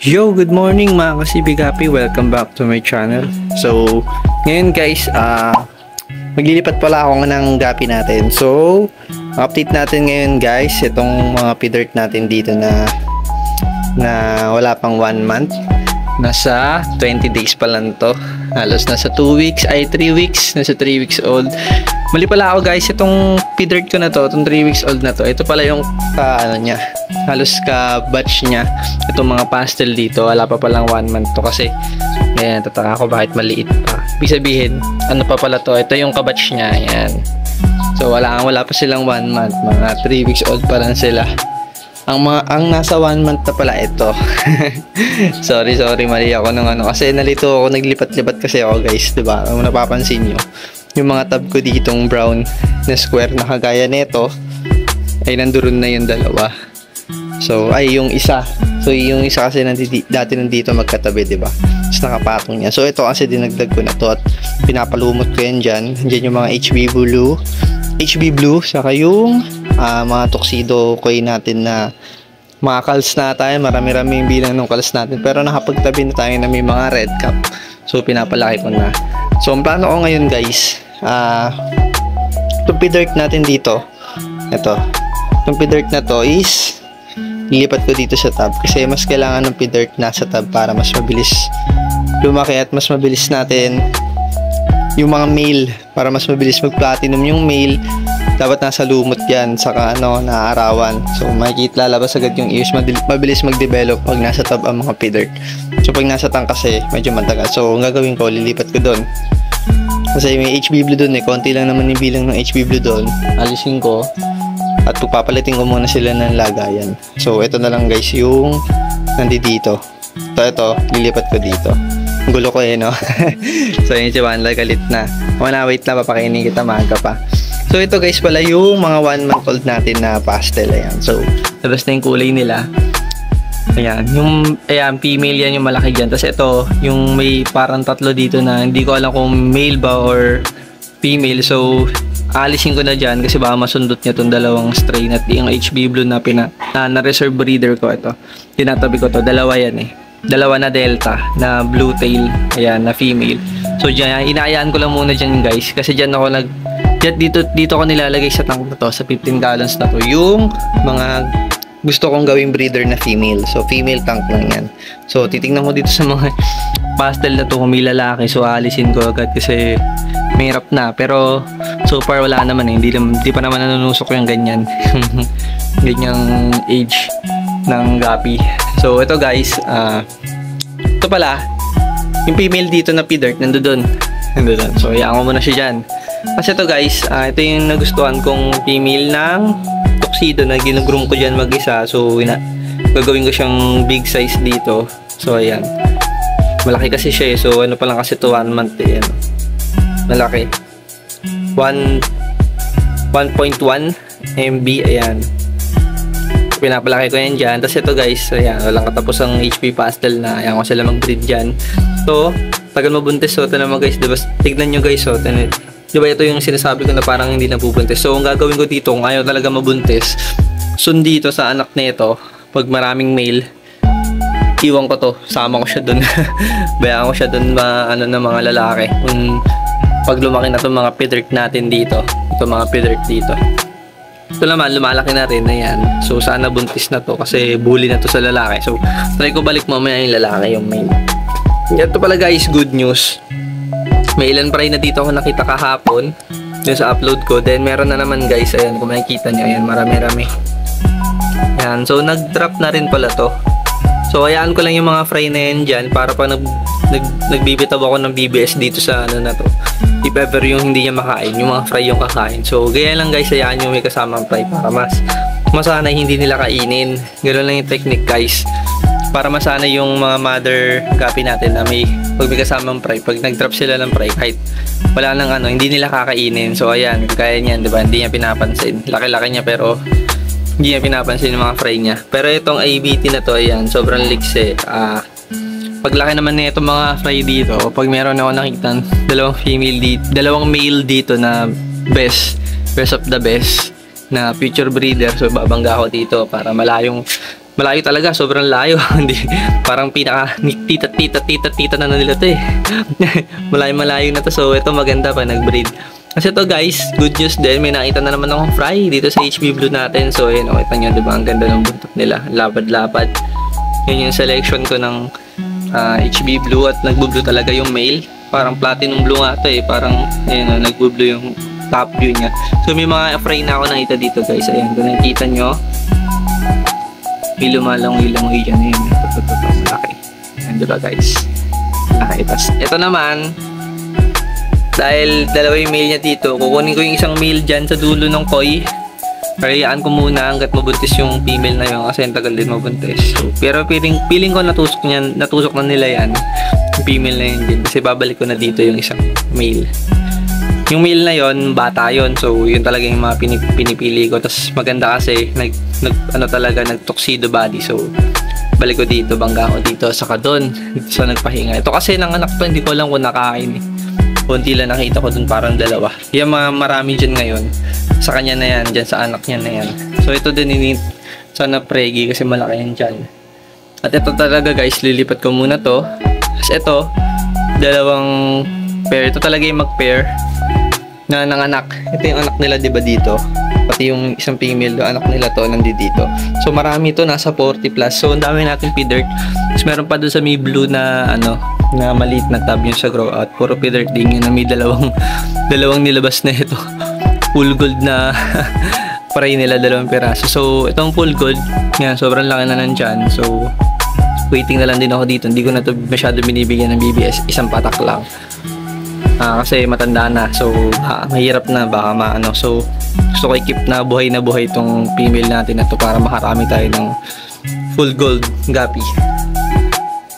Yo, good morning mga kasibigapi, welcome back to my channel. So, ngayon guys, maglilipat pala ako ng gapi natin. So, update natin ngayon guys, itong mga pidert natin dito na wala pang 1 month. Nasa 20 days pa lang to. Halos nasa 2 weeks, 3 weeks, nasa 3 weeks old. Mali pala ako guys, itong pidert ko na to, itong 3 weeks old na to, ito pala yung halos ka-batch niya. Itong mga pastel dito, wala pa palang 1 month to kasi ayan, tataka ako bakit maliit pa. Ibig sabihin, ano pa pala to, ito yung ka-batch niya, ayan. So wala pa silang 1 month, mga 3 weeks old pa lang sila. Ang nasa 1 month na pala ito. sorry, mali ako ng kasi nalito ako, naglipat-lipat kasi ako guys, diba? Kung napapansin nyo, yung mga tab ko ditong brown na square na kagaya nito ay nandoon na yung dalawa. So ay yung isa. So yung isa kasi dati nandito magkatabi, 'di ba? Tapos nakapatong niya. So ito kasi dinagdag ko na to at pinapalumot ko yan diyan. Diyan yung mga HB blue saka yung mga tuxedo koy natin na mga calls na tayo. Marami-rami yung bilang ng calls natin. Pero nakapagtabi na tayo na may mga red cap. So pinapalaki ko na. So ang plano ko ngayon guys, itong pidert natin dito, itong pidert na to is lilipat ko dito sa tab kasi mas kailangan ng pidert nasa tab para mas mabilis lumaki at mas mabilis natin yung mga male, para mas mabilis mag-platinum yung male. Dapat nasa lumot yan, saka naaarawan. So makikita, lalabas agad yung ears, mabilis mag-develop pag nasa tab ang mga pidert. So pag nasa tank kasi medyo matagal. So ang gagawin ko, lilipat ko doon kasi may HB blue doon konti lang naman yung bilang ng HB blue doon. Alisin ko at pagpapalitin ko muna sila ng lagayan. So ito na lang guys yung nandito. Ito lilipat ko dito. Ang gulo ko no. So yun si Wanla, galit na. Wait lang, papakainin kita, maaga pa. So ito guys pala yung mga 1 month old natin na pastel. Ayan. So labas na yung kulay nila. Ayan, female yan yung malaki dyan. Tapos ito, yung may parang tatlo dito na hindi ko alam kung male ba or female. So, alisin ko na dyan kasi baka masundot niya itong dalawang strain. At yung HB blue na reserve breeder ko, ito. Tinatabi ko to, dalawa yan eh. Dalawa na delta, na blue tail, ayan, na female. So, dyan, inaayaan ko lang muna dyan guys. Kasi dyan ako dito ko nilalagay sa tank na to, sa 15 gallons na to. Yung mga gusto kong gawing breeder na female. So, female tank lang yan. So, titingnan ko dito sa mga pastel na to kung may lalaki. So, alisin ko agad kasi mahirap na. Pero, so far, wala naman eh. Hindi pa naman nanunusok yung ganyan. Ganyang age ng gapi. So, ito guys. Ito pala. Yung female dito na pidert, nandoon. So, hayaan ko muna siya dyan. Kasi ito guys, ito yung nagustuhan kong female ng tuxedo na ginugroom ko dyan mag-isa. So gagawin ko siyang big size dito. So ayan, malaki kasi siya eh. So ano pa lang kasi to, 1 month eh. Malaki, 1.1 MB. Ayan, pinapalaki ko yan dyan. Tapos ito guys, ayan, walang katapusang HP pastel na ayan ko sila mag-breed dyan. So, tagal mabuntis. So, ito naman guys, diba, tignan nyo guys, so, diba ito yung sinasabi ko na parang hindi nabubuntis. So, ang gagawin ko dito, kung ayaw talaga mabuntis, dito sa anak nito, pag maraming male, iwan ko to, sama ko siya dun. Bayaan ko siya dun ano ng mga lalaki. Kung pag lumaki na itong mga pidert natin dito, itong mga pidert dito. Ito naman, lumalaki na rin, ayan. So, sana buntis na to kasi bully na to sa lalaki. So, try ko balik mamaya yung lalaki, yung male. Ito pala guys, good news. May ilan pa rin na dito ako nakita kahapon yung sa upload ko. Then, meron na naman guys, ayan, kung makikita nyo, ayan, marami-rami. Ayan, so, nag-drop na rin pala to. So, hayaan ko lang yung mga fry na yan dyan para pa nagbibitaw ako ng BBS dito sa ano na to. If ever yung hindi niya makain, yung mga fry yung kakain. So, gaya lang guys, hayaan nyo may kasamang fry para masanay hindi nila kainin. Ganoon lang yung technique guys. Para masanay yung mga mother guppy natin na pag may kasamang fry, pag nag-drop sila ng fry, kahit wala nang ano, hindi nila kakainin. So, ayan, kaya niyan, diba? Hindi niya pinapansin. Laki-laki niya pero hindi niya pinapansin yung mga fry niya. Pero itong ABT na to, ayan, sobrang likse. Paglaki naman na itong mga fry dito, pag meron ako nakita dalawang male dito na best of the best na future breeder, so babangga ako dito para malayo talaga, sobrang layo. Hindi parang pinaka tita na nila to eh. malayo na to. So ito maganda pa nag-breed. Kasi ito guys, good news din, may nakita na naman akong fry dito sa HB Blue natin. So ayun, kita nyo, diba? Ang ganda ng buntot nila, lapad-lapad. Yun yung selection ko ng HB Blue at nagbo-blue talaga yung male. Parang platinum blue nga to eh. Parang ayun, nagbo-blue yung top view niya. So may mga fry na ako nakita dito guys. Ayan, kung nakikita nyo, may lumalangoy dyan. Ayan, ito, malaki. Ayan, diba guys? Okay, tas ito naman, dahil dalawa yung male niya dito, kukunin ko yung isang male dyan sa dulo ng koi. Kayaan ko muna hanggat mabuntis yung female na yun kasi ang tagal din mabuntis. So, pero feeling ko natusok na nila yan. Yung female na yun din. Kasi babalik ko na dito yung isang male. Yung male na yun, bata yun. So, yun talaga yung mga pinipili ko. Tapos maganda kasi nag-tuxedo body. So, balik ko dito, bangga ko dito. Saka doon, sa nagpahinga. Ito kasi ng anak to, hindi ko lang kung nakain eh. Kunti lang nakita ko dun, parang dalawa. Yung marami dyan ngayon. Sa kanya na yan, dyan sa anak niya na yan. So ito din sana pregi kasi malaki yan dyan. At ito talaga guys, lilipat ko muna to. Tapos ito, dalawang pair. Ito talaga yung mag-pair na nanganak. Ito yung anak nila, diba dito? Pati yung isang female, anak nila to, nandito. So marami to, nasa 40 plus. So ang dami natin pidert. Tapos meron pa doon sa may blue na na maliit na tab yung sa grow out. Puro pidert din yun na may dalawang nilabas na ito. Full gold na fry nila, dalawang piraso. So itong full gold, yan, sobrang laki na nandyan. So waiting na lang din ako dito. Hindi ko na to masyado binibigyan ng BBS. Isang patak lang. Kasi matanda na. So mahirap na baka maano. So gusto ko i-keep na buhay itong female natin na to para makarami tayo ng full gold guppy.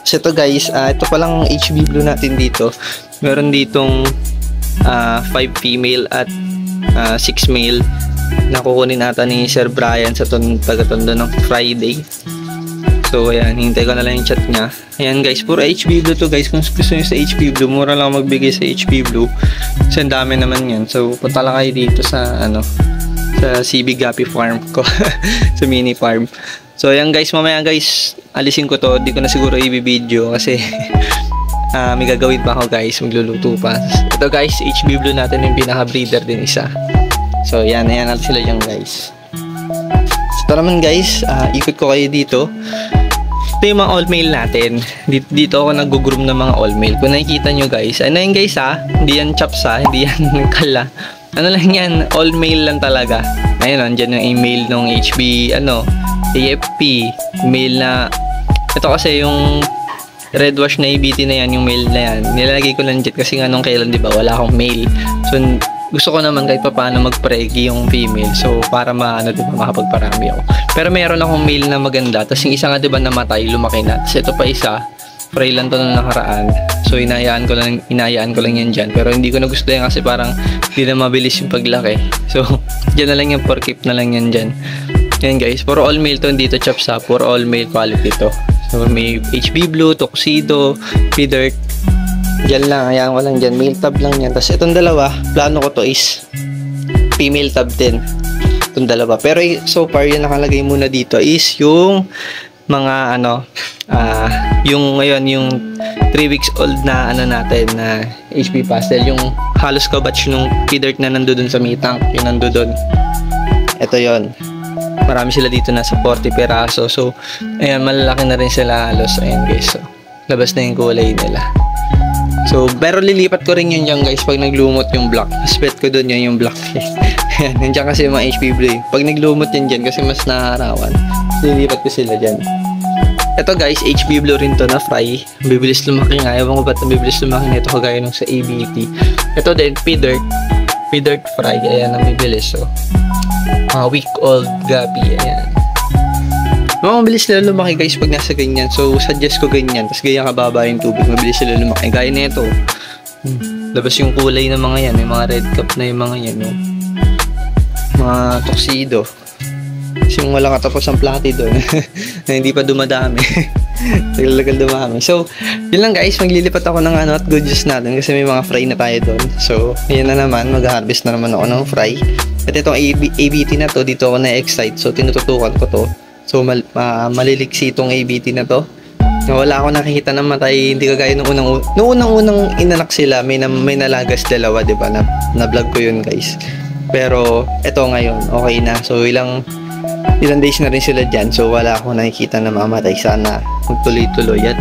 So ito guys, ito palang HB Blue natin dito. Meron ditong 5 female at 6 male na kukunin ata ni Sir Brian sa taga-tondo ng Friday. So ayan, hintay ko na lang yung chat niya. Ayan guys, puro HB Blue to guys. Kung gusto nyo sa HB Blue, mura lang magbigay sa HB Blue. Kasi ang dami naman yan. So punta lang kayo dito sa sa CB Guppy Farm ko. Sa mini farm. So ayan guys, mamaya guys, alisin ko to. Di ko na siguro i-video kasi may gagawin pa ako guys, magluluto pa. Ito guys, HB Blue natin yung pinaka-breeder din isa. So yan natin sila yung guys. So ito naman guys, ikot ko kayo dito. Ito yung mga all male natin. Dito ako nag-groom ng mga all male. Kung nakikita nyo guys, ano yan guys hindi yan chops hindi yan kala. Ano lang yan, all male lang talaga. Ayun, andyan yung email ng HB, AFP, male na, ito kasi yung red wash na ABT na yan, yung male na yan, nilalagay ko lang dyan kasi nga nung kailan, diba, wala akong male. So, gusto ko naman kahit pa paano mag-pregi yung female. So, para diba, makapagparami ako. Pero meron akong male na maganda. Tapos yung isa nga, diba, namatay, lumaki na. Tapos ito pa isa, fry lang to nung nakaraan. So, inayaan ko lang yan dyan. Pero hindi ko na gusto yan kasi parang hindi na mabilis yung paglaki. So, dyan na lang yung for keep na lang yan dyan. Ayan guys, for all male to, dito chops up, for all male quality to. So may HB Blue, Tuxedo, P-Dirt. Diyan lang, ayan ko lang dyan, male tab lang yan. Tapos itong dalawa, plano ko to is female tab din. Itong dalawa. Pero so far, yung nakalagay muna dito is yung mga yung ngayon, yung 3 weeks old na natin na HP Pastel. Yung halos kabatch nung P-Dirt na nandoon sa may tank, yung nandoon. Ito yon. Marami sila dito, nasa 40 peraso. So, ayan, malalaki na rin sila halos. Ayan guys, so, labas na yung kulay nila. So, pero lilipat ko rin yun dyan guys pag naglumot yung black. Spet ko dun yun yung black. Ayan, nandiyan kasi yung mga HP Blue. Pag naglumot yan dyan kasi mas naharawan, lilipat ko sila dyan. Ito guys, HB Blue rin to na fry. Bibilis lumaki nga. Ewan ko ba't bibilis lumaki nito kagaya nung sa ABT. Ito din, P-Dirt. P-Dirt fry. Ayan, ang bibilis. So, week-old gabi, ayan. Mabilis sila lumaki guys pag nasa ganyan. So, suggest ko ganyan. Tapos ganyan kababa yung tubig. Mabilis sila lumaki. Gaya na ito. Labas yung kulay ng mga yan. May mga red cup na yung mga yan. No? Mga tuxedo. Kasi yung walang katapos ang plati doon. Na hindi pa dumadami. Tagal-tagal dumami. So, yun lang guys. Maglilipat ako ng at good juice natin. Kasi may mga fry na tayo doon. So, ayan na naman. Mag-harvest na naman ako ng fry. At itong ABT na to, dito ako na-excite. So, tinututukan ko to. So, maliliksi itong ABT na to. Wala ako nakikita ng matay. Hindi kagaya nung unang inanak sila. May nalagas dalawa, diba? Na-vlog ko yun, guys. Pero, ito ngayon, okay na. So, ilang days na rin sila dyan. So, wala akong nakikita na mamatay. Sana magtuloy-tuloy. At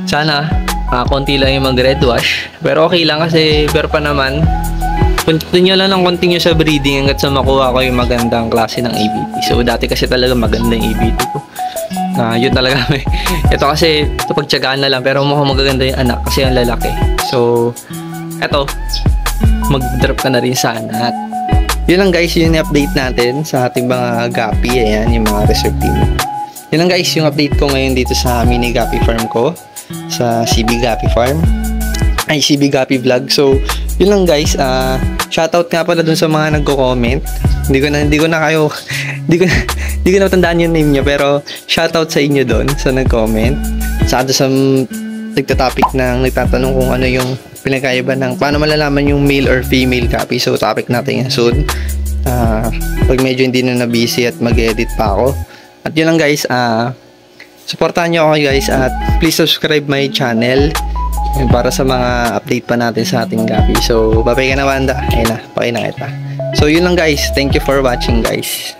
sana, konti lang yung mag-red wash. Pero okay lang kasi, pero pa naman, continue lang ng continue sa breeding hanggat sa makuha ko yung magandang klase ng ABT. So, dati kasi talaga maganda yung ABT ko. Yun talaga may. Ito kasi, ito pagtsagaan na lang. Pero mukhang magaganda yung anak kasi yung lalaki. So, eto, mag-drop ka na rin sana. At yun lang guys, yun yung update natin sa ating mga gapi. Ayan, yung mga reserve team. Yun lang guys, yung update ko ngayon dito sa mini gapi farm ko. Sa CB Gapi Farm. Ay, CB Gapi Vlog. So, yun lang guys, shoutout nga pala dun sa mga nagko-comment. Hindi ko na matandaan yung name niya, pero shoutout sa inyo doon sa nag-comment. Sa nagtatopic ng nagtatanong kung ano yung pinagkaiba ng paano malalaman yung male or female copy. So topic natin yan soon. Pag medyo hindi na busy at mag-edit pa ako. At yun lang guys, supportahan nyo ako guys at please subscribe my channel para sa mga update pa natin sa ating gapi. So, babay ka na Wanda. Ayun na, pakina kita. So, yun lang guys. Thank you for watching guys.